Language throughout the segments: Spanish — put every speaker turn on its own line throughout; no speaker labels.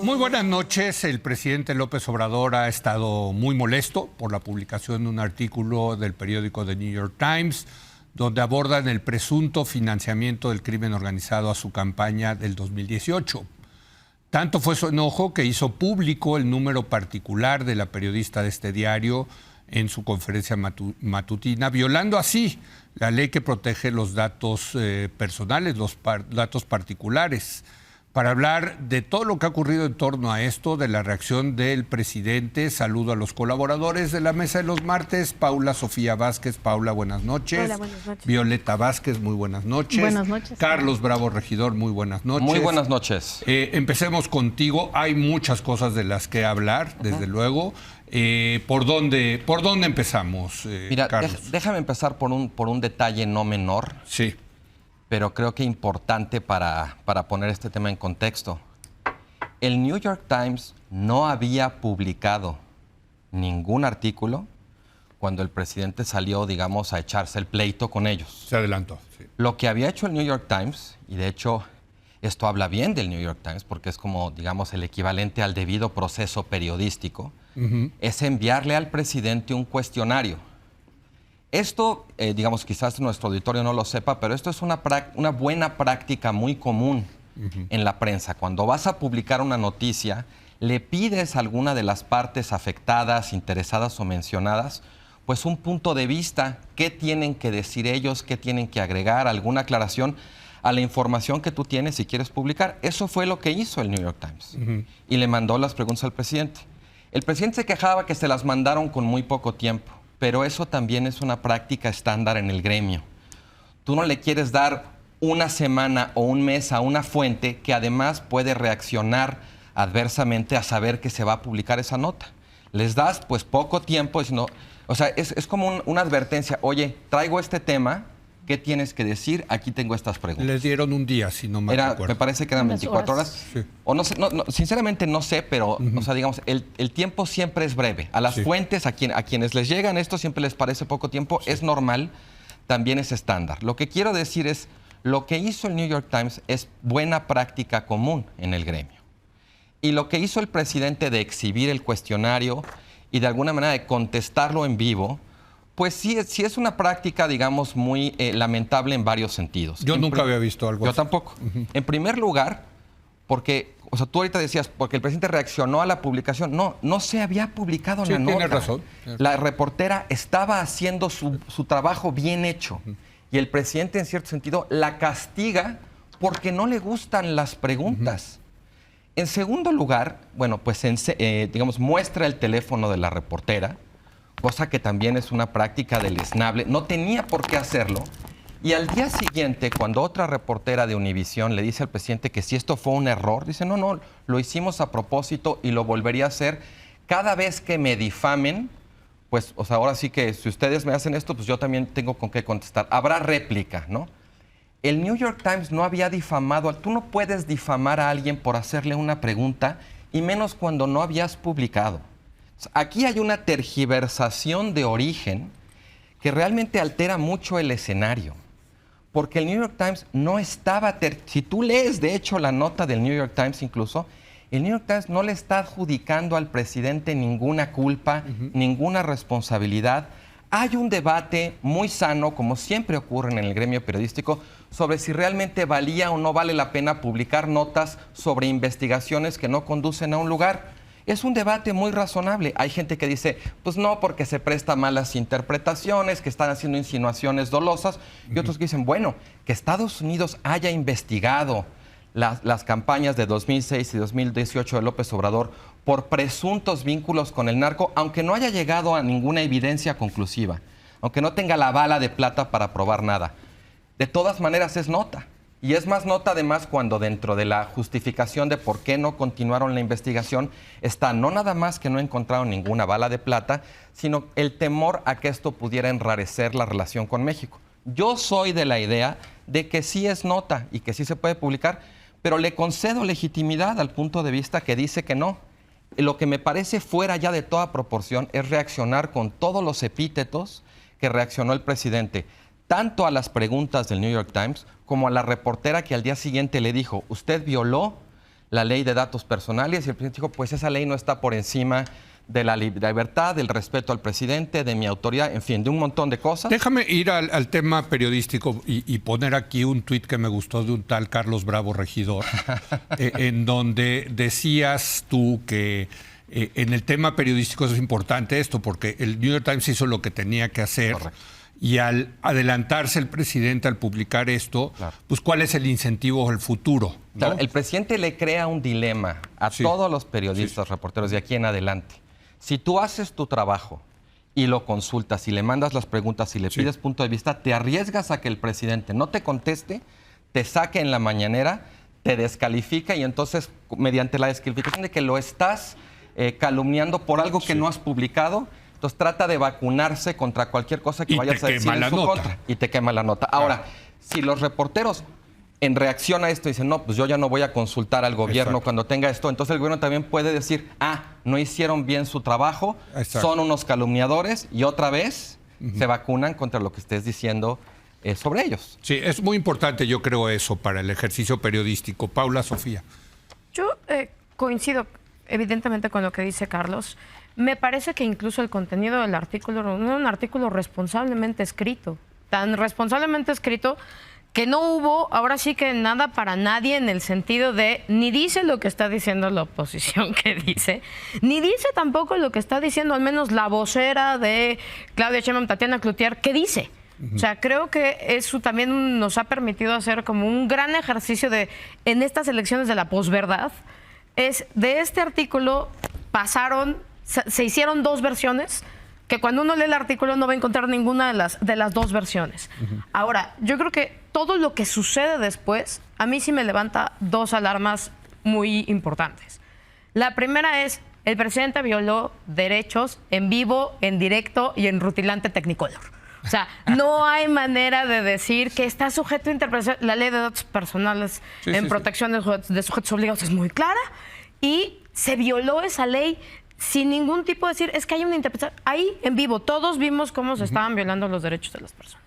Muy buenas noches. El presidente López Obrador ha estado muy molesto por la publicación de un artículo del periódico The New York Times donde abordan el presunto financiamiento del crimen organizado a su campaña del 2018. Tanto fue su enojo que hizo público el número particular de la periodista de este diario en su conferencia matutina, violando así la ley que protege los datos personales, los datos particulares. Para hablar de todo lo que ha ocurrido en torno a esto, de la reacción del presidente, saludo a los colaboradores de la Mesa de los Martes. Paula Sofía Vázquez. Paula, buenas noches.
Hola, buenas noches.
Violeta Vázquez, muy buenas noches.
Buenas noches.
Carlos Bravo Regidor, muy buenas noches.
Muy buenas noches.
Empecemos contigo. Hay muchas cosas de las que hablar, desde luego. ¿Por dónde empezamos,
Mira,
Carlos?
déjame empezar por un detalle no menor.
Sí.
Pero creo que importante para poner este tema en contexto. El New York Times no había publicado ningún artículo cuando el presidente salió, digamos, a echarse el pleito con ellos.
Se adelantó, sí.
Lo que había hecho el New York Times, y de hecho esto habla bien del New York Times porque es como, digamos, el equivalente al debido proceso periodístico, es enviarle al presidente un cuestionario. Esto, digamos, quizás nuestro auditorio no lo sepa, pero esto es una buena práctica muy común en la prensa. Cuando vas a publicar una noticia, le pides a alguna de las partes afectadas, interesadas o mencionadas, pues un punto de vista, qué tienen que decir ellos, qué tienen que agregar, alguna aclaración a la información que tú tienes y quieres publicar. Eso fue lo que hizo el New York Times. Y le mandó las preguntas al presidente. El presidente se quejaba que se las mandaron con muy poco tiempo. Pero eso también es una práctica estándar en el gremio. Tú no le quieres dar una semana o un mes a una fuente que además puede reaccionar adversamente a saber que se va a publicar esa nota. Les das pues poco tiempo, o sea, es como una advertencia. Oye, traigo este tema, ¿qué tienes que decir? Aquí tengo estas preguntas.
Les dieron un día, si no me acuerdo.
Me parece que eran 24 horas.
Sí.
O no sé, sinceramente no sé, pero o sea, digamos, el tiempo siempre es breve. A las fuentes, a quienes les llegan esto siempre les parece poco tiempo. Sí. Es normal, también es estándar. Lo que quiero decir es, lo que hizo el New York Times es buena práctica común en el gremio. Y lo que hizo el presidente de exhibir el cuestionario y de alguna manera de contestarlo en vivo, pues sí es una práctica, digamos, muy lamentable en varios sentidos.
Yo nunca había visto algo
así. Yo tampoco. En primer lugar, porque, o sea, tú ahorita decías, porque el presidente reaccionó a la publicación. No se había publicado la nota.
Tienes razón.
La reportera estaba haciendo su trabajo bien hecho. Y el presidente, en cierto sentido, la castiga porque no le gustan las preguntas. En segundo lugar, bueno, pues, digamos, muestra el teléfono de la reportera, cosa que también es una práctica deleznable. No tenía por qué hacerlo. Y al día siguiente, cuando otra reportera de Univisión le dice al presidente que si esto fue un error, dice, no, lo hicimos a propósito y lo volvería a hacer. Cada vez que me difamen, pues, o sea, ahora sí que si ustedes me hacen esto, pues yo también tengo con qué contestar. Habrá réplica, ¿no? El New York Times no había difamado. Tú no puedes difamar a alguien por hacerle una pregunta, y menos cuando no habías publicado. Aquí hay una tergiversación de origen que realmente altera mucho el escenario. Porque el New York Times no estaba... Si tú lees, de hecho, la nota del New York Times incluso, el New York Times no le está adjudicando al presidente ninguna culpa, ninguna responsabilidad. Hay un debate muy sano, como siempre ocurre en el gremio periodístico, sobre si realmente valía o no vale la pena publicar notas sobre investigaciones que no conducen a un lugar. Es un debate muy razonable. Hay gente que dice, pues no, porque se presta malas interpretaciones, que están haciendo insinuaciones dolosas. Y otros que dicen, bueno, que Estados Unidos haya investigado las campañas de 2006 y 2018 de López Obrador por presuntos vínculos con el narco, aunque no haya llegado a ninguna evidencia conclusiva, aunque no tenga la bala de plata para probar nada. De todas maneras es nota. Y es más nota además cuando dentro de la justificación de por qué no continuaron la investigación está no nada más que no encontraron ninguna bala de plata, sino el temor a que esto pudiera enrarecer la relación con México. Yo soy de la idea de que sí es nota y que sí se puede publicar, pero le concedo legitimidad al punto de vista que dice que no. Lo que me parece fuera ya de toda proporción es reaccionar con todos los epítetos que reaccionó el presidente, tanto a las preguntas del New York Times como a la reportera que al día siguiente le dijo, usted violó la ley de datos personales y el presidente dijo, pues esa ley no está por encima de la libertad, del respeto al presidente, de mi autoridad, en fin, de un montón de cosas.
Déjame ir al tema periodístico y poner aquí un tuit que me gustó de un tal Carlos Bravo Regidor, en donde decías tú que en el tema periodístico es importante esto, porque el New York Times hizo lo que tenía que hacer. Correcto. Y al adelantarse el presidente al publicar esto, claro, pues ¿cuál es el incentivo al futuro? ¿No?
Claro, el presidente le crea un dilema a todos los periodistas, reporteros de aquí en adelante. Si tú haces tu trabajo y lo consultas y le mandas las preguntas y le pides punto de vista, te arriesgas a que el presidente no te conteste, te saque en la mañanera, te descalifica y entonces, mediante la descalificación de que lo estás calumniando por algo que no has publicado, entonces trata de vacunarse contra cualquier cosa que vayas a decir en su contra. Y te quema la nota. Ahora, si los reporteros en reacción a esto dicen, no, pues yo ya no voy a consultar al gobierno cuando tenga esto, entonces el gobierno también puede decir, no hicieron bien su trabajo, son unos calumniadores y otra vez se vacunan contra lo que estés diciendo sobre ellos.
Sí, es muy importante, yo creo, eso para el ejercicio periodístico. Paula, Sofía.
Yo coincido evidentemente con lo que dice Carlos. Me parece que incluso el contenido del artículo no es un artículo responsablemente escrito, tan responsablemente escrito que no hubo, ahora sí que nada para nadie en el sentido de ni dice lo que está diciendo la oposición que dice, ni dice tampoco lo que está diciendo al menos la vocera de Claudia Sheinbaum, Tatiana Cloutier, que dice. O sea, creo que eso también nos ha permitido hacer como un gran ejercicio en estas elecciones de la posverdad. De este artículo se hicieron dos versiones, que cuando uno lee el artículo no va a encontrar ninguna de las dos versiones. Ahora, yo creo que todo lo que sucede después, a mí sí me levanta dos alarmas muy importantes. La primera es, el presidente violó derechos en vivo, en directo y en rutilante Technicolor. O sea, no hay manera de decir que está sujeto a interpretación. La ley de datos personales protección de sujetos obligados es muy clara y se violó esa ley sin ningún tipo de decir, es que hay una interpretación. Ahí, en vivo, todos vimos cómo se estaban violando los derechos de las personas.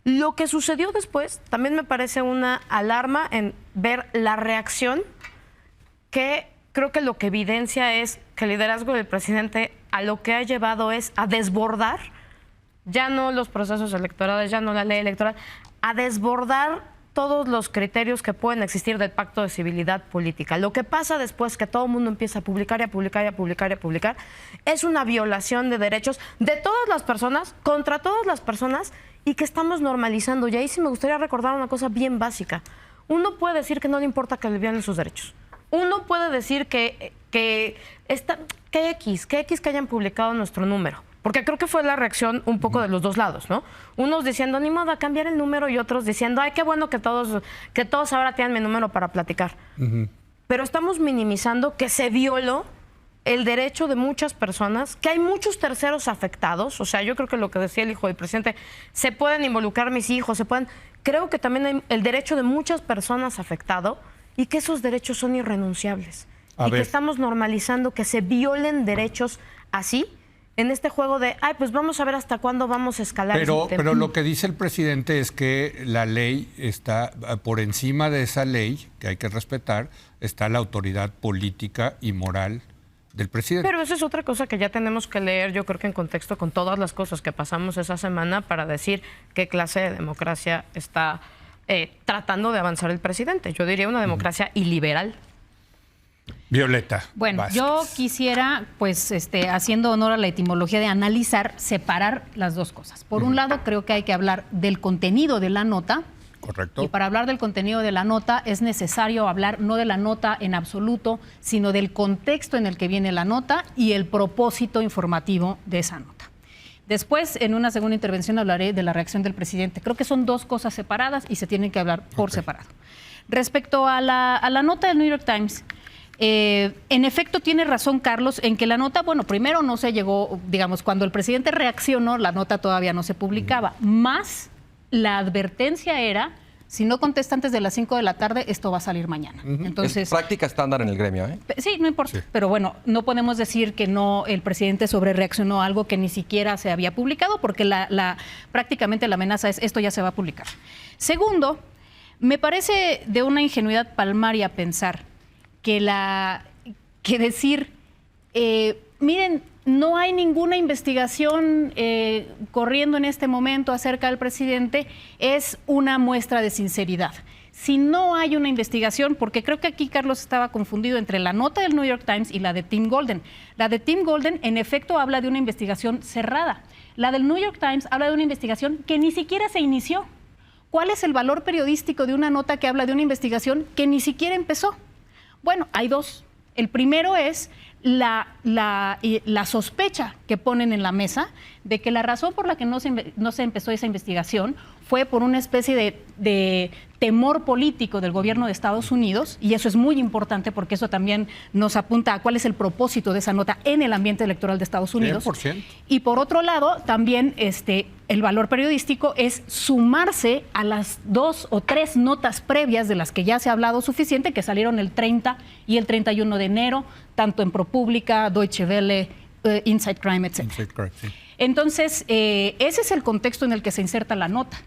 Lo que sucedió después también me parece una alarma en ver la reacción, que creo que lo que evidencia es que el liderazgo del presidente a lo que ha llevado es a desbordar, ya no los procesos electorales, ya no la ley electoral, a desbordar todos los criterios que pueden existir del pacto de civilidad política. Lo que pasa después, que todo el mundo empieza a publicar y a publicar y a publicar y a publicar, es una violación de derechos de todas las personas, contra todas las personas, y que estamos normalizando. Y ahí sí me gustaría recordar una cosa bien básica. Uno puede decir que no le importa que le violen sus derechos. Uno puede decir que hayan publicado nuestro número. Porque creo que fue la reacción un poco de los dos lados, ¿no? Unos diciendo, ni modo, a cambiar el número, y otros diciendo, ay, qué bueno que todos ahora tienen mi número para platicar. Pero estamos minimizando que se violó el derecho de muchas personas, que hay muchos terceros afectados. O sea, yo creo que lo que decía el hijo del presidente, se pueden involucrar mis hijos, creo que también hay el derecho de muchas personas afectado y que esos derechos son irrenunciables. Que estamos normalizando que se violen derechos así, en este juego de, pues vamos a ver hasta cuándo vamos a escalar.
Pero lo que dice el presidente es que la ley está, por encima de esa ley, que hay que respetar, está la autoridad política y moral del presidente.
Pero eso es otra cosa que ya tenemos que leer, yo creo que en contexto con todas las cosas que pasamos esa semana, para decir qué clase de democracia está tratando de avanzar el presidente. Yo diría una democracia iliberal.
Violeta.
Bueno,
Vázquez.
yo quisiera, pues, haciendo honor a la etimología de analizar, separar las dos cosas. Por un lado, creo que hay que hablar del contenido de la nota.
Correcto.
Y para hablar del contenido de la nota es necesario hablar no de la nota en absoluto, sino del contexto en el que viene la nota y el propósito informativo de esa nota. Después, en una segunda intervención, hablaré de la reacción del presidente. Creo que son dos cosas separadas y se tienen que hablar por separado. Respecto a la nota del New York Times, en efecto tiene razón Carlos en que la nota, bueno, primero no se llegó, digamos, cuando el presidente reaccionó, la nota todavía no se publicaba, más la advertencia era, si no contesta antes de las 5 de la tarde, esto va a salir mañana. Entonces,
es práctica estándar en el gremio, ¿eh?
Sí, no importa, pero bueno, no podemos decir que no, el presidente sobrereaccionó a algo que ni siquiera se había publicado, porque prácticamente la amenaza es, esto ya se va a publicar. Segundo, me parece de una ingenuidad palmaria pensar decir, miren, no hay ninguna investigación corriendo en este momento acerca del presidente, es una muestra de sinceridad. Si no hay una investigación, porque creo que aquí Carlos estaba confundido entre la nota del New York Times y la de Tim Golden. La de Tim Golden, en efecto, habla de una investigación cerrada. La del New York Times habla de una investigación que ni siquiera se inició. ¿Cuál es el valor periodístico de una nota que habla de una investigación que ni siquiera empezó? Bueno, hay dos. El primero es la sospecha que ponen en la mesa de que la razón por la que no se empezó esa investigación fue por una especie de temor político del gobierno de Estados Unidos, y eso es muy importante porque eso también nos apunta a cuál es el propósito de esa nota en el ambiente electoral de Estados Unidos.
100%.
Y por otro lado, también el valor periodístico es sumarse a las 2 o 3 notas previas de las que ya se ha hablado suficiente, que salieron el 30 y el 31 de enero, tanto en ProPublica, Deutsche Welle, Inside Crime, etc.
Inside Crime, sí.
Entonces, ese es el contexto en el que se inserta la nota.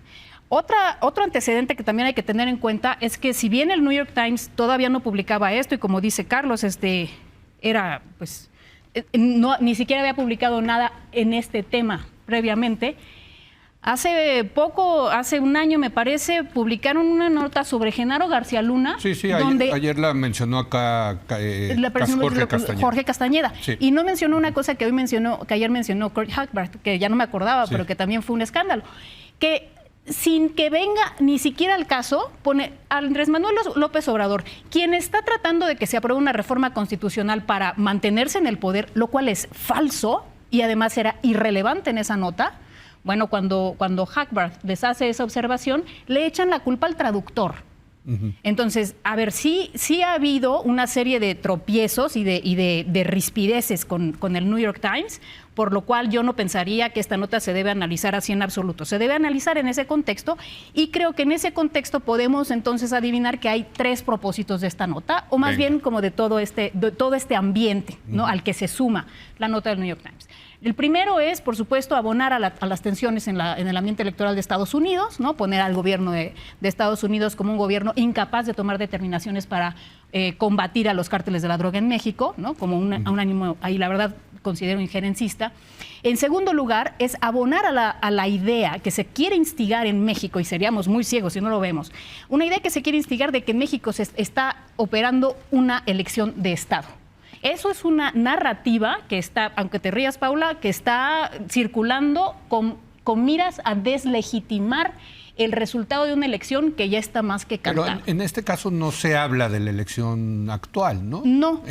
Otro antecedente que también hay que tener en cuenta es que si bien el New York Times todavía no publicaba esto, y como dice Carlos, era pues ni siquiera había publicado nada en este tema previamente. Hace un año me parece, publicaron una nota sobre Genaro García Luna.
Sí,
donde
ayer la mencionó acá
Jorge Castañeda.
Sí.
Y no mencionó una cosa que ayer mencionó Kurt Hackbarth, que ya no me acordaba, sí, pero que también fue un escándalo. Que sin que venga ni siquiera al caso, pone a Andrés Manuel López Obrador, quien está tratando de que se apruebe una reforma constitucional para mantenerse en el poder, lo cual es falso y además era irrelevante en esa nota. Bueno, cuando Hackbarth les hace esa observación, le echan la culpa al traductor. Uh-huh. Entonces, a ver, sí ha habido una serie de tropiezos y de rispideces con el New York Times, por lo cual yo no pensaría que esta nota se debe analizar así en absoluto. Se debe analizar en ese contexto, y creo que en ese contexto podemos entonces adivinar que hay 3 propósitos de esta nota, o más bien como de todo este ambiente, ¿no? Al que se suma la nota del New York Times. El primero es, por supuesto, abonar a las tensiones en el ambiente electoral de Estados Unidos, ¿no? Poner al gobierno de Estados Unidos como un gobierno incapaz de tomar determinaciones para combatir a los cárteles de la droga en México, ¿no? Como un ánimo, ahí la verdad considero injerencista. En segundo lugar, es abonar a la idea que se quiere instigar en México, y seríamos muy ciegos si no lo vemos, una idea que se quiere instigar de que en México se está operando una elección de Estado. Eso es una narrativa que está, aunque te rías, Paula, que está circulando con miras a deslegitimar el resultado de una elección que ya está más que cantada.
Pero en este caso no se habla de la elección actual, ¿no?
No.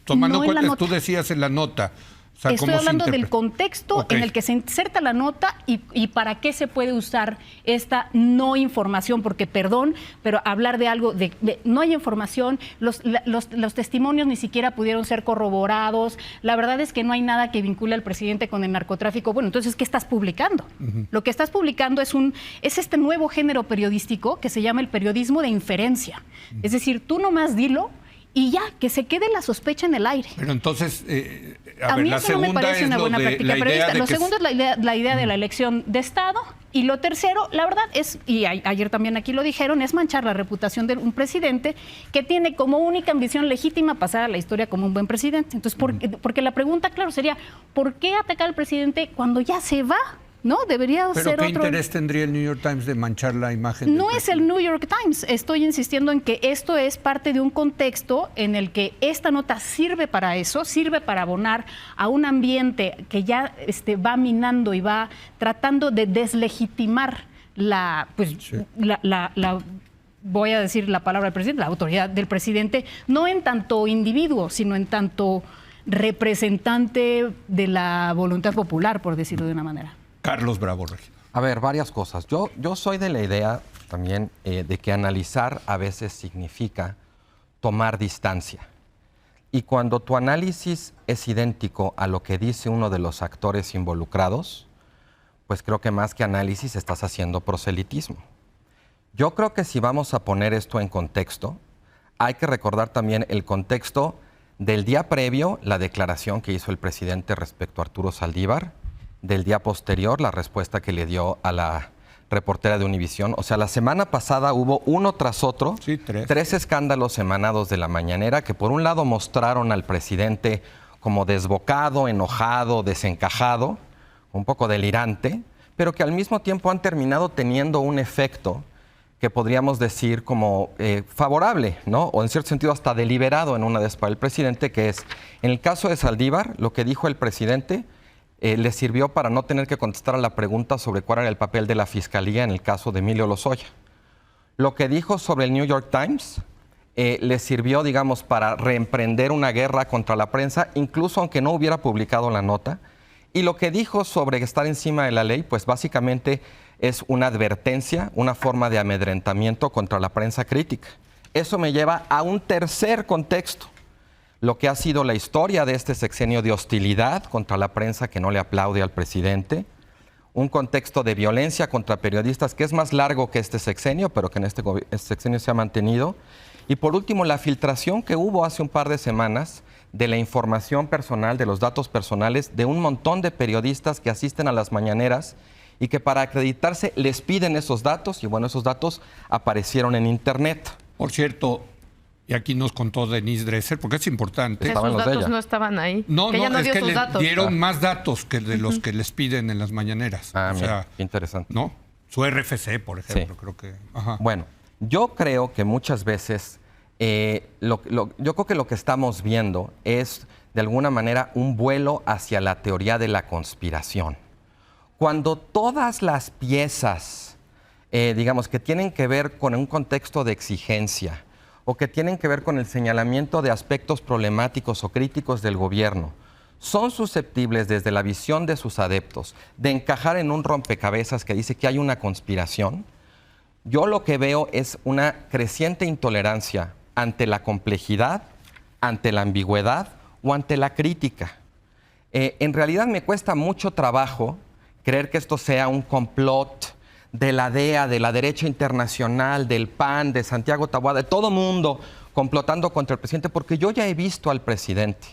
Tomando en cuenta, tú decías en la nota. O sea,
estoy hablando del contexto en el que se inserta la nota y para qué se puede usar esta no información, porque perdón, pero hablar de algo no hay información, los testimonios ni siquiera pudieron ser corroborados, la verdad es que no hay nada que vincule al presidente con el narcotráfico. Bueno, entonces, ¿qué estás publicando? Uh-huh. Lo que estás publicando es este nuevo género periodístico que se llama el periodismo de inferencia. Uh-huh. Es decir, tú nomás dilo y ya, que se quede la sospecha en el aire.
Pero entonces,
a mí eso no me parece una buena práctica periodista. Lo segundo es la idea de la elección de Estado. Y lo tercero, la verdad es, y ayer también aquí lo dijeron, es manchar la reputación de un presidente que tiene como única ambición legítima pasar a la historia como un buen presidente. Entonces, porque la pregunta, claro, sería, ¿por qué atacar al presidente cuando ya se va? No, debería ser otro.
¿Pero qué interés tendría el New York Times de manchar la imagen?
No es el New York Times. Estoy insistiendo en que esto es parte de un contexto en el que esta nota sirve para eso, sirve para abonar a un ambiente que ya va minando y va tratando de deslegitimar voy a decir la palabra del presidente, la autoridad del presidente, no en tanto individuo, sino en tanto representante de la voluntad popular, por decirlo de una manera.
Carlos Bravo, regidor.
A ver, varias cosas. Yo soy de la idea también de que analizar a veces significa tomar distancia. Y cuando tu análisis es idéntico a lo que dice uno de los actores involucrados, pues creo que más que análisis estás haciendo proselitismo. Yo creo que si vamos a poner esto en contexto, hay que recordar también el contexto del día previo, la declaración que hizo el presidente respecto a Arturo Saldívar, del día posterior, la respuesta que le dio a la reportera de Univisión. O sea, la semana pasada hubo uno tras otro,
Sí, tres.
3 escándalos emanados de la mañanera que por un lado mostraron al presidente como desbocado, enojado, desencajado, un poco delirante, pero que al mismo tiempo han terminado teniendo un efecto que podríamos decir como favorable, ¿no? O en cierto sentido hasta deliberado en una vez para el presidente, que es, en el caso de Saldívar, lo que dijo el presidente le sirvió para no tener que contestar a la pregunta sobre cuál era el papel de la Fiscalía en el caso de Emilio Lozoya. Lo que dijo sobre el New York Times le sirvió, digamos, para reemprender una guerra contra la prensa, incluso aunque no hubiera publicado la nota. Y lo que dijo sobre estar encima de la ley, pues básicamente es una advertencia, una forma de amedrentamiento contra la prensa crítica. Eso me lleva a un tercer contexto, lo que ha sido la historia de este sexenio de hostilidad contra la prensa que no le aplaude al presidente, un contexto de violencia contra periodistas que es más largo que este sexenio, pero que en este sexenio se ha mantenido. Y por último, la filtración que hubo hace un par de semanas de la información personal, de los datos personales de un montón de periodistas que asisten a las mañaneras y que para acreditarse les piden esos datos, y bueno, esos datos aparecieron en Internet.
Por cierto, y aquí nos contó Denise Dresser, porque es importante.
Estaban
Esos
los de
datos
ella.
no estaban ahí.
No,
que ella
no, es
dio
que
sus
le
datos.
dieron más datos que de los que les piden en las mañaneras.
Ah,
O
mira,
sea,
qué interesante.
¿no? Su RFC, por ejemplo,
Sí.
creo que. Ajá.
Bueno, yo creo que muchas veces, yo creo que lo que estamos viendo es de alguna manera un vuelo hacia la teoría de la conspiración. Cuando todas las piezas, digamos, que tienen que ver con un contexto de exigencia o que tienen que ver con el señalamiento de aspectos problemáticos o críticos del gobierno, son susceptibles desde la visión de sus adeptos de encajar en un rompecabezas que dice que hay una conspiración, yo lo que veo es una creciente intolerancia ante la complejidad, ante la ambigüedad o ante la crítica. En realidad me cuesta mucho trabajo creer que esto sea un complot de la DEA, de la derecha internacional, del PAN, de Santiago Taboada, de todo mundo complotando contra el presidente, porque yo ya he visto al presidente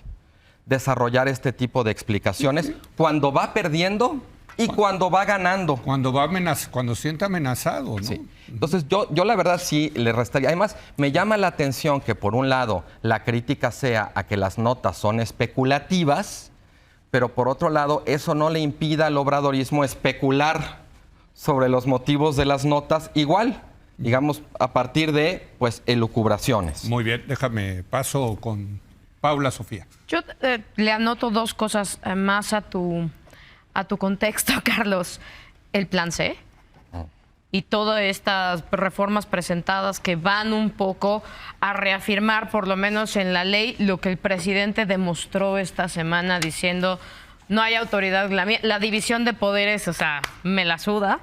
desarrollar este tipo de explicaciones cuando va perdiendo y cuando va ganando.
Cuando siente amenazado, ¿no?
Sí. Entonces yo la verdad sí le restaría. Además, me llama la atención que por un lado la crítica sea a que las notas son especulativas, pero por otro lado eso no le impida al obradorismo especular sobre los motivos de las notas igual, digamos, a partir de, pues, elucubraciones.
Muy bien, déjame, paso con Paula Sofía.
Yo le anoto dos cosas más a tu contexto, Carlos. El plan C y todas estas reformas presentadas que van un poco a reafirmar, por lo menos en la ley, lo que el presidente demostró esta semana diciendo no hay autoridad, la división de poderes, o sea, me la suda.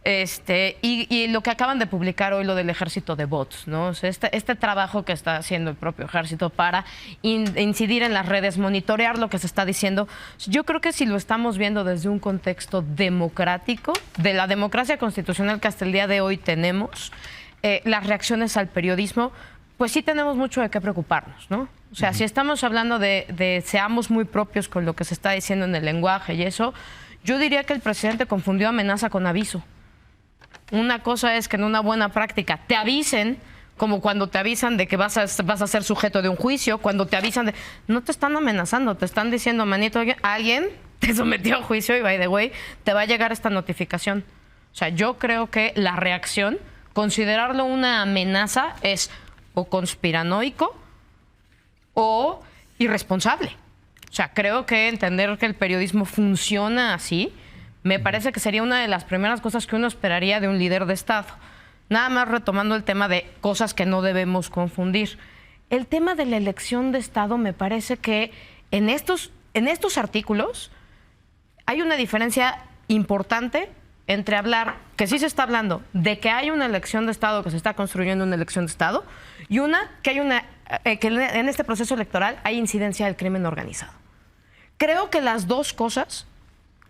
Y lo que acaban de publicar hoy, lo del ejército de bots, ¿no? O sea, este trabajo que está haciendo el propio ejército para incidir en las redes, monitorear lo que se está diciendo. Yo creo que si lo estamos viendo desde un contexto democrático, de la democracia constitucional que hasta el día de hoy tenemos, las reacciones al periodismo, pues sí tenemos mucho de qué preocuparnos, ¿no? O sea, si estamos hablando de seamos muy propios con lo que se está diciendo en el lenguaje y eso, yo diría que el presidente confundió amenaza con aviso. Una cosa es que en una buena práctica te avisen, como cuando te avisan de que vas a ser sujeto de un juicio, cuando te avisan de... No te están amenazando, te están diciendo, manito, alguien te sometió a juicio y, by the way, te va a llegar esta notificación. O sea, yo creo que la reacción, considerarlo una amenaza es o conspiranoico o irresponsable. O sea, creo que entender que el periodismo funciona así, me parece que sería una de las primeras cosas que uno esperaría de un líder de Estado. Nada más retomando el tema de cosas que no debemos confundir. El tema de la elección de Estado, me parece que en estos artículos hay una diferencia importante entre hablar, que sí se está hablando, de que hay una elección de Estado, que se está construyendo una elección de Estado, y que en este proceso electoral hay incidencia del crimen organizado. Creo que las dos cosas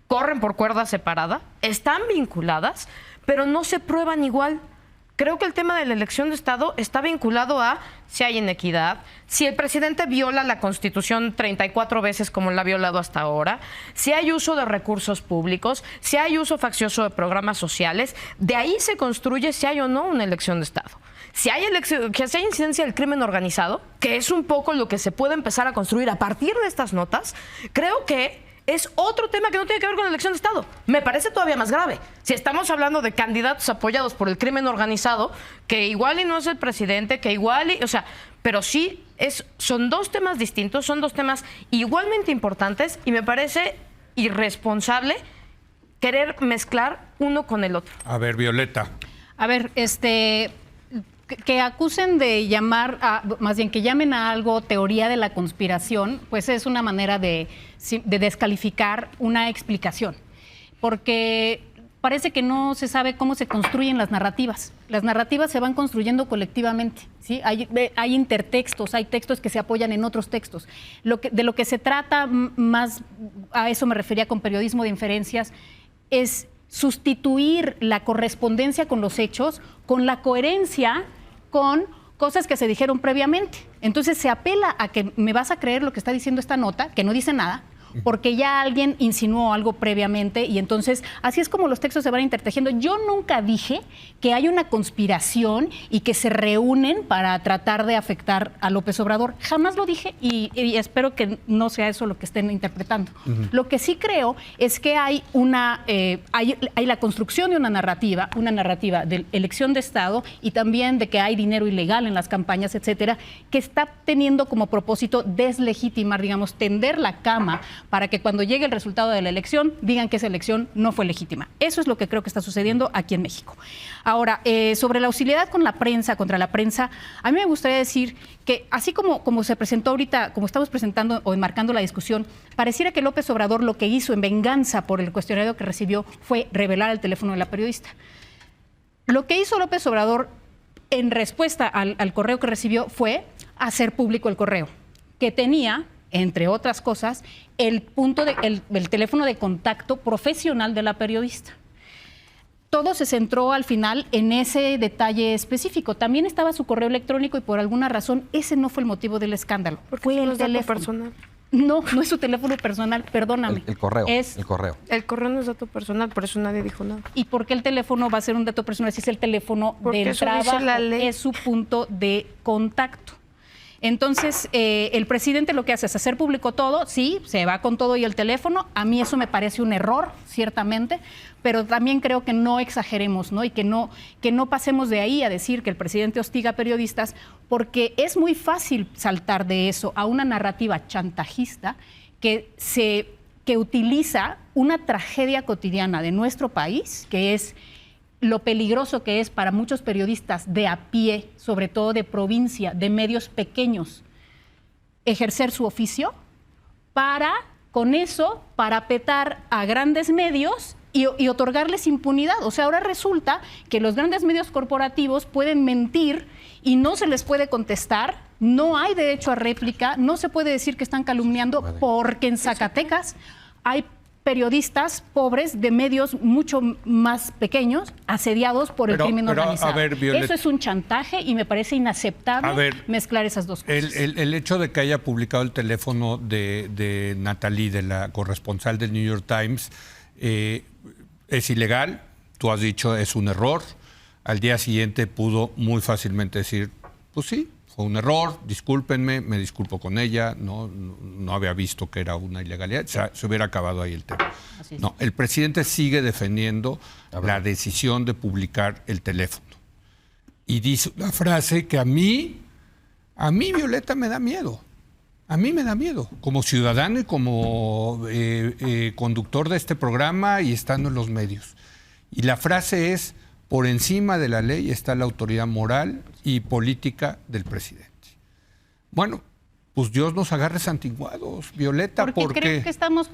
corren por cuerda separada, están vinculadas, pero no se prueban igual. creo que el tema de la elección de Estado está vinculado a si hay inequidad, si el presidente viola la Constitución 34 veces como la ha violado hasta ahora, si hay uso de recursos públicos, si hay uso faccioso de programas sociales. De ahí se construye si hay o no una elección de Estado. Si hay incidencia del crimen organizado, que es un poco lo que se puede empezar a construir a partir de estas notas, creo que es otro tema que no tiene que ver con la elección de Estado. Me parece todavía más grave. Si estamos hablando de candidatos apoyados por el crimen organizado, que igual y no es el presidente, que igual y, o sea, pero sí son dos temas distintos, son dos temas igualmente importantes y me parece irresponsable querer mezclar uno con el otro.
A ver, Violeta.
A ver, que acusen de llamar, más bien que llamen a algo teoría de la conspiración, pues es una manera de descalificar una explicación, porque parece que no se sabe cómo se construyen las narrativas. Las narrativas se van construyendo colectivamente, ¿sí? Hay intertextos, hay textos que se apoyan en otros textos. De lo que se trata, más a eso me refería con periodismo de inferencias, es sustituir la correspondencia con los hechos, con la coherencia, con cosas que se dijeron previamente. Entonces se apela a que me vas a creer lo que está diciendo esta nota, que no dice nada, porque ya alguien insinuó algo previamente y entonces así es como los textos se van intertejiendo. Yo nunca dije que hay una conspiración y que se reúnen para tratar de afectar a López Obrador. Jamás lo dije y espero que no sea eso lo que estén interpretando. Lo que sí creo es que hay hay la construcción de una narrativa de elección de Estado y también de que hay dinero ilegal en las campañas, etcétera, que está teniendo como propósito deslegitimar, digamos, tender la cama para que cuando llegue el resultado de la elección digan que esa elección no fue legítima. Eso es lo que creo que está sucediendo aquí en México. Ahora, sobre la hostilidad con la prensa, contra la prensa, a mí me gustaría decir que así como se presentó ahorita, como estamos presentando o enmarcando la discusión, pareciera que López Obrador lo que hizo en venganza por el cuestionario que recibió fue revelar el teléfono de la periodista. Lo que hizo López Obrador en respuesta al correo que recibió fue hacer público el correo, que tenía, entre otras cosas, el teléfono de contacto profesional de la periodista. Todo se centró al final en ese detalle específico. También estaba su correo electrónico y por alguna razón ese no fue el motivo del escándalo.
Fue el teléfono personal.
No es su teléfono personal, perdóname.
El correo.
El correo no es dato personal, por eso nadie dijo nada.
¿Y por qué el teléfono va a ser un dato personal si es el teléfono del trabajo? Es su punto de contacto. Entonces, el presidente lo que hace es hacer público todo, sí, se va con todo y el teléfono. A mí eso me parece un error, ciertamente, pero también creo que no exageremos, ¿no? Y que no pasemos de ahí a decir que el presidente hostiga a periodistas, porque es muy fácil saltar de eso a una narrativa chantajista que utiliza una tragedia cotidiana de nuestro país, que es lo peligroso que es para muchos periodistas de a pie, sobre todo de provincia, de medios pequeños, ejercer su oficio, con eso parapetar a grandes medios y otorgarles impunidad. O sea, ahora resulta que los grandes medios corporativos pueden mentir y no se les puede contestar, no hay derecho a réplica, no se puede decir que están calumniando, porque en Zacatecas hay periodistas pobres de medios mucho más pequeños asediados por el crimen organizado.
A ver, Violeta,
eso es un chantaje y me parece inaceptable mezclar esas dos cosas.
El hecho de que haya publicado el teléfono de Natalie, de la corresponsal del New York Times, es ilegal. Tú has dicho es un error. Al día siguiente pudo muy fácilmente decir, pues sí, fue un error, discúlpenme, me disculpo con ella, no había visto que era una ilegalidad, se hubiera acabado ahí el tema. No, el presidente sigue defendiendo la decisión de publicar el teléfono. Y dice una frase que a mí, Violeta, me da miedo. A mí me da miedo, como ciudadano y como conductor de este programa y estando en los medios. Y la frase es: por encima de la ley está la autoridad moral y política del presidente. Bueno, pues Dios nos agarre santiguados, Violeta, porque
creo que estamos...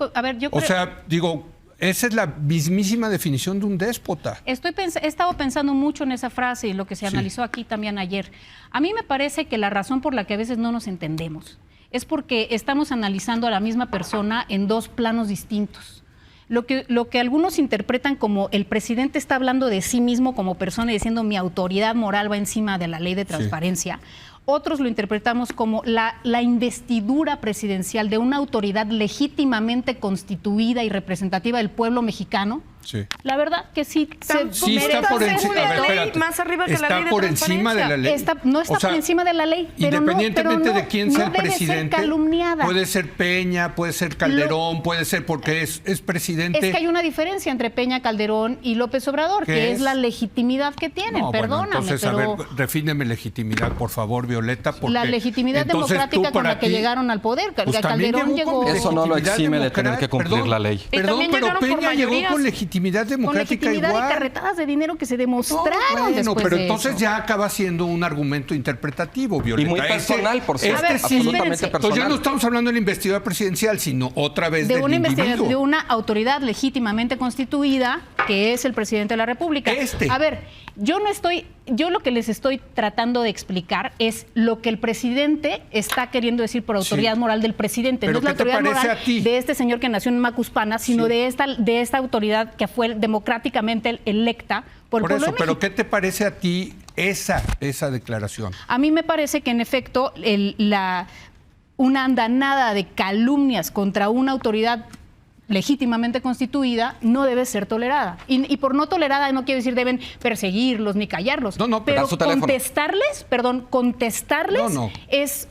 O sea, digo, esa es la mismísima definición de un déspota.
He estado pensando mucho en esa frase y lo que se analizó aquí también ayer. A mí me parece que la razón por la que a veces no nos entendemos es porque estamos analizando a la misma persona en dos planos distintos. Lo que algunos interpretan como el presidente está hablando de sí mismo como persona y diciendo mi autoridad moral va encima de la ley de transparencia. Sí. Otros lo interpretamos como la investidura presidencial de una autoridad legítimamente constituida y representativa del pueblo mexicano.
Sí.
La verdad que sí.
Está por encima.
Más arriba que la ley de
Está por encima de la ley.
No está por encima de la ley. Pero
independientemente de quién sea el
presidente. Ser calumniada.
Puede ser Peña, puede ser Calderón, puede ser porque es presidente.
Es que hay una diferencia entre Peña, Calderón y López Obrador, que es la legitimidad que tienen.
No,
perdóname.
Bueno, entonces,
pero...
a ver, defíneme legitimidad, por favor, Violeta. Porque
la legitimidad democrática con la que llegaron al poder.
Pues
Calderón llegó.
Eso no lo exime de tener que cumplir la ley.
Perdón, pero Peña llegó con legitimidad democrática.
Legitimidad
igual.
y carretadas de dinero que se demostraron después
pero
de
entonces
eso.
ya acaba siendo un argumento interpretativo, Violeta.
Y muy personal, por cierto.
Absolutamente
personal.
Entonces ya no estamos hablando de la investidura presidencial, sino otra vez del individuo.
De una autoridad legítimamente constituida, que es el presidente de la República. A ver, yo lo que les estoy tratando de explicar es lo que el presidente está queriendo decir por autoridad moral del presidente.
¿Pero
no es la
qué te
autoridad
parece
moral
a ti?
de este señor que nació en Macuspana, sino de esta autoridad que fue democráticamente electa por el pueblo de México.
¿Pero qué te parece a ti esa declaración?
A mí me parece que en efecto una andanada de calumnias contra una autoridad legítimamente constituida no debe ser tolerada. Y por no tolerada no quiere decir deben perseguirlos ni callarlos. Pero contestarles es...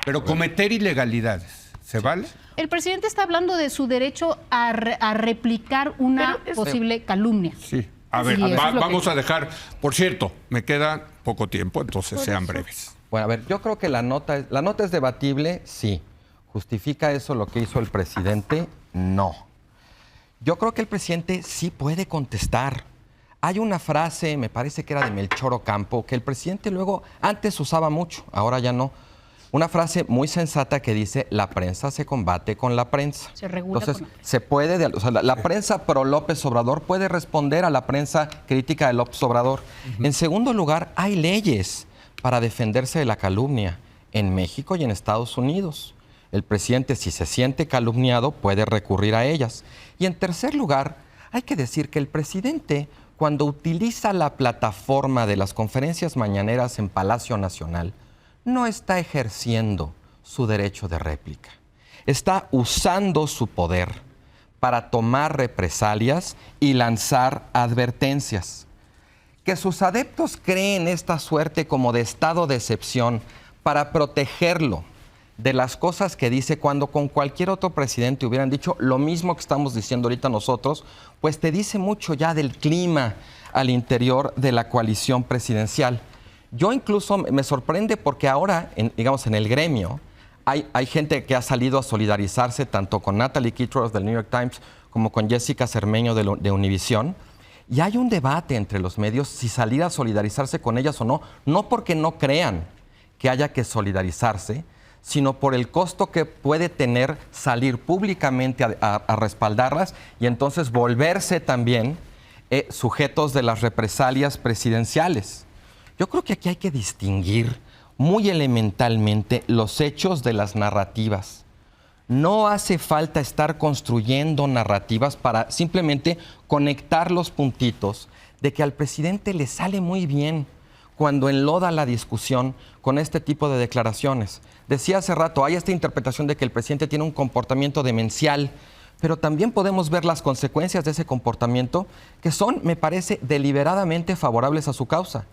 Pero cometer ilegalidades, ¿se vale?
El presidente está hablando de su derecho a replicar una posible calumnia.
Sí. A ver, vamos a dejar... Por cierto, me queda poco tiempo, entonces sean breves.
Bueno, a ver, yo creo que la nota es debatible, sí. ¿Justifica eso lo que hizo el presidente? No. Yo creo que el presidente sí puede contestar. Hay una frase, me parece que era de Melchor Ocampo, que el presidente luego, antes usaba mucho, ahora ya no. Una frase muy sensata que dice, la prensa se combate con la prensa.
Se regula.
Entonces, se puede, la prensa pro López Obrador puede responder a la prensa crítica de López Obrador. En segundo lugar, hay leyes para defenderse de la calumnia en México y en Estados Unidos. El presidente, si se siente calumniado, puede recurrir a ellas. Y en tercer lugar, hay que decir que el presidente, cuando utiliza la plataforma de las conferencias mañaneras en Palacio Nacional, no está ejerciendo su derecho de réplica. Está usando su poder para tomar represalias y lanzar advertencias. Que sus adeptos creen esta suerte como de estado de excepción para protegerlo de las cosas que dice cuando con cualquier otro presidente hubieran dicho lo mismo que estamos diciendo ahorita nosotros, pues te dice mucho ya del clima al interior de la coalición presidencial. Yo incluso me sorprende porque ahora, digamos, en el gremio, hay gente que ha salido a solidarizarse tanto con Natalie Kitros del New York Times como con Jessica Cermeño de Univisión. Y hay un debate entre los medios si salir a solidarizarse con ellas o no porque no crean que haya que solidarizarse, sino por el costo que puede tener salir públicamente a respaldarlas y entonces volverse también sujetos de las represalias presidenciales. Yo creo que aquí hay que distinguir muy elementalmente los hechos de las narrativas. No hace falta estar construyendo narrativas para simplemente conectar los puntitos de que al presidente le sale muy bien cuando enloda la discusión con este tipo de declaraciones. Decía hace rato, hay esta interpretación de que el presidente tiene un comportamiento demencial, pero también podemos ver las consecuencias de ese comportamiento que son, me parece, deliberadamente favorables a su causa.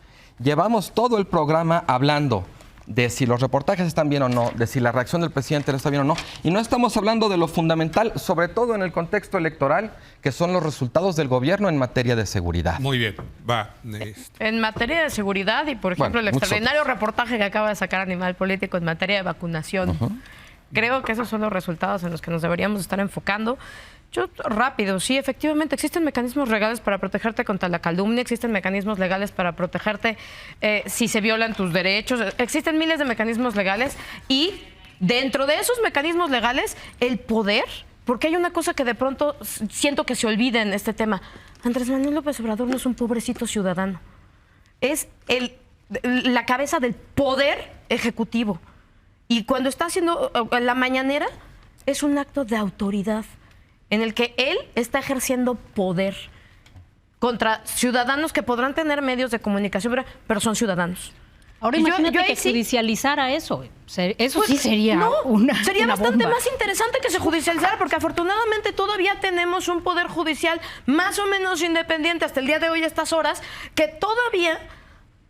Llevamos todo el programa hablando de si los reportajes están bien o no, de si la reacción del presidente está bien o no, y no estamos hablando de lo fundamental, sobre todo en el contexto electoral, que son los resultados del gobierno en materia de seguridad.
Muy bien, va.
En materia de seguridad y, por ejemplo, el extraordinario reportaje que acaba de sacar Animal Político en materia de vacunación, creo que esos son los resultados en los que nos deberíamos estar enfocando. Yo, rápido, sí, efectivamente, existen mecanismos legales para protegerte contra la calumnia, existen mecanismos legales para protegerte si se violan tus derechos, existen miles de mecanismos legales y dentro de esos mecanismos legales, el poder, porque hay una cosa que de pronto siento que se olvida en este tema. Andrés Manuel López Obrador no es un pobrecito ciudadano, es la cabeza del poder ejecutivo. Y cuando está haciendo la mañanera, es un acto de autoridad. en el que él está ejerciendo poder contra ciudadanos que podrán tener medios de comunicación, pero son ciudadanos.
Ahora
Y
imagínate que
ahí sí-
judicializara eso. Eso
Pues,
sí sería
no, sería
una
bastante
bomba.
más interesante que se judicializara, porque afortunadamente todavía tenemos un poder judicial más o menos independiente hasta el día de hoy a estas horas, que todavía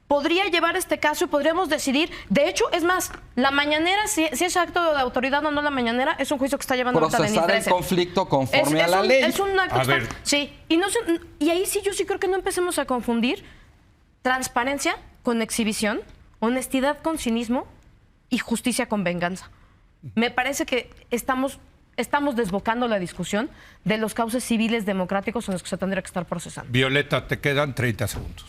podría llevar este caso y podríamos decidir. De hecho, es más, la mañanera, si es acto de autoridad o no la mañanera, es un juicio que está llevando ahorita
Procesar
Denis
el
Dresser.
conflicto conforme a la ley.
Es un acto
A
que
ver.
está- sí, y ahí sí yo sí creo que no empecemos a confundir transparencia con exhibición, honestidad con cinismo y justicia con venganza. Me parece que estamos desbocando la discusión de los cauces civiles democráticos en los que se tendría que estar procesando.
Violeta, te quedan 30 segundos.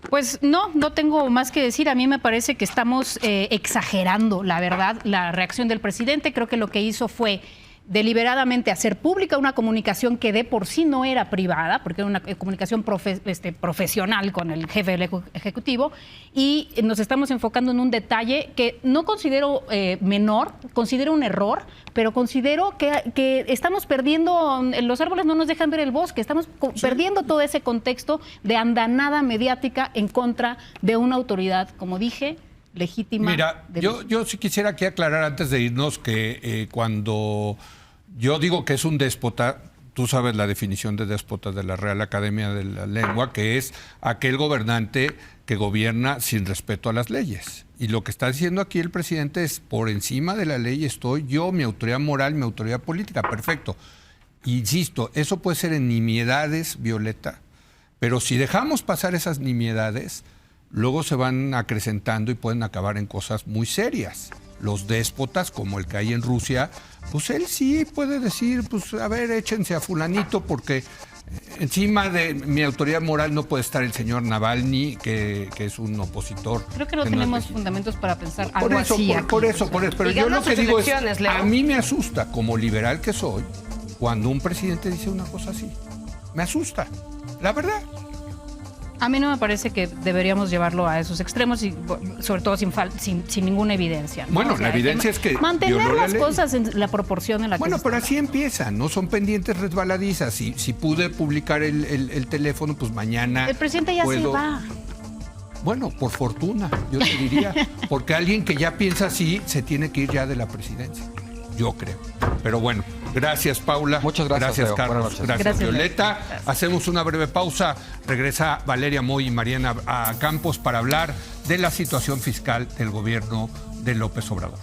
Pues no tengo más que decir. A mí me parece que estamos exagerando, la verdad, la reacción del presidente. Creo que lo que hizo fue deliberadamente hacer pública una comunicación que de por sí no era privada, porque era una comunicación profesional con el jefe del Ejecutivo, y nos estamos enfocando en un detalle que no considero menor, considero un error, pero considero que estamos perdiendo, los árboles no nos dejan ver el bosque, estamos perdiendo todo ese contexto de andanada mediática en contra de una autoridad, como dije, legítima.
Mira, yo sí quisiera aquí aclarar antes de irnos que cuando yo digo que es un déspota, tú sabes la definición de déspota de la Real Academia de la Lengua, que es aquel gobernante que gobierna sin respeto a las leyes. Y lo que está diciendo aquí el presidente es, por encima de la ley estoy yo, mi autoridad moral, mi autoridad política. Perfecto. Insisto, eso puede ser en nimiedades, Violeta, pero si dejamos pasar esas nimiedades, luego se van acrecentando y pueden acabar en cosas muy serias. Los déspotas, como el que hay en Rusia, pues él sí puede decir, pues a ver, échense a fulanito porque encima de mi autoridad moral no puede estar el señor Navalny, que es un opositor.
Creo que no
es
tenemos
legítimo.
fundamentos para pensar
Por
algo
eso,
así.
por eso. Pero
Y
yo
ganó
lo que
sus
digo es,
elecciones, Leo.
a mí me asusta, como liberal que soy, cuando un presidente dice una cosa así. Me asusta, la verdad.
A mí no me parece que deberíamos llevarlo a esos extremos y sobre todo sin ninguna evidencia, ¿no?
Bueno,
O sea,
la evidencia es que
mantener
violó la
las
ley.
cosas en la proporción en la que
Bueno,
se
pero
está.
así empieza, no son pendientes resbaladizas. Si pude publicar el teléfono, pues mañana
El presidente ya se
puedo.
va.
Bueno, por fortuna, yo te diría, porque alguien que ya piensa así se tiene que ir ya de la presidencia, yo creo. Pero bueno, gracias Paula.
Muchas gracias,
Gracias
Leo.
Carlos.
Buenas noches.
Gracias,
Gracias, Leo.
Violeta. Hacemos una breve pausa. Regresa Valeria Moy y Mariana a Campos para hablar de la situación fiscal del gobierno de López Obrador.